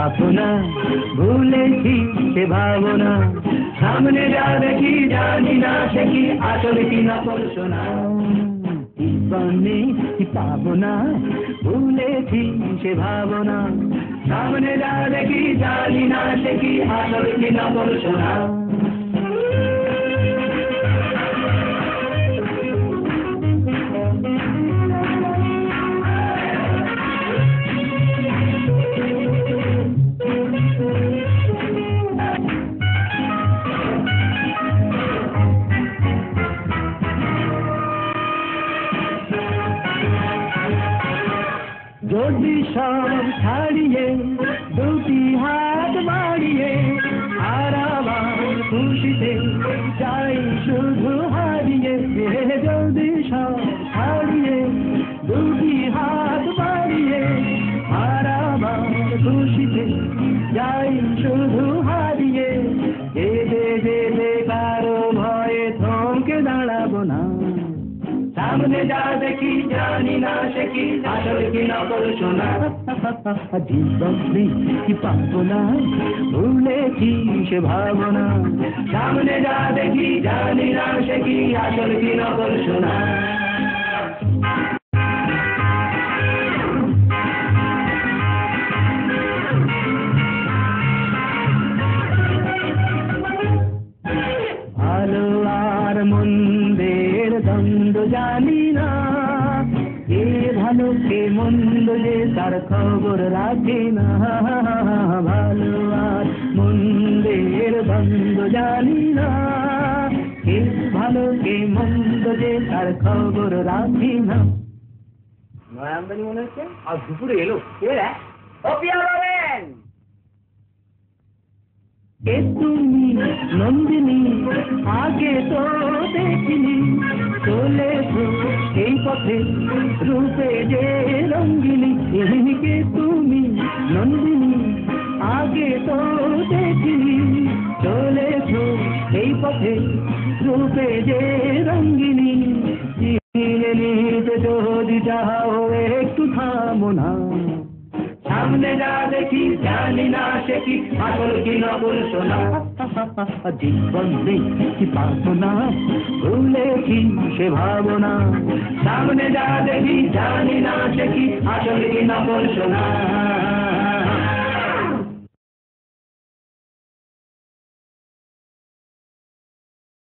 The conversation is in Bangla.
আপনা ভুলেছি সে ভাবনা, সামনে যা দেখি জানি না সে কি আসল কি নকল শোনা। জীবনে কি পাবো না, ভুলেছি সে ভাবনা, সামনে যা দেখি জানি না সে কি আসল কি নকল শোনা। যদি সব ছাড়িয়ে দুটি হাত বাড়িয়ে আর আমার খুশিতে চাই শুধু হারিয়ে, যদি সব ছাড়িয়ে দুটি হাত বাড়িয়ে আর আমার খুশিতে যাই শুধু হারিয়ে, যেতে যেতে কারো ভয়ে থমকে দাঁড়াবো না, সামনে যা দেখি জানি না সে কি আসল কি নকল শোনা। জীবনে কি পাবো না, ভুলেছি সে ভাবনা, সামনে যা দেখি জানি না সে কি আসল কি নকল শোনা। ভালো আর মন্দের দ্বন্দ্ব জানি না, কে ভালো কে মন্দ যে তার খবর রাখে না। ভালো আর মন্দের দ্বন্দ্ব জানি না, কে ভালো কে মন্দ যে তার খবর রাখে না। নয়ামদানি মনে হচ্ছে আর দুপুরে এলো কে রে? ও পিয়া বলেন কে তুমি নন্দিনী, আগে তো দেখিনি, চলেছো এই পথে রূপে যে রঙ্গিনী। কে তুমি নন্দিনী, আগে তো দেখিনি, চলেছো এই পথে রূপে যে রঙ্গিনী। চিনে নিতে যদি চাও একটু থামো না, সামনে যা দেখি জানি না সে কি আসল কি নকল শোনা। জীবনে কি পাবো না, ভুলেছি সে ভাবনা, সামনে যা দেখি জানি না সে কি আসল কি নকল শোনা।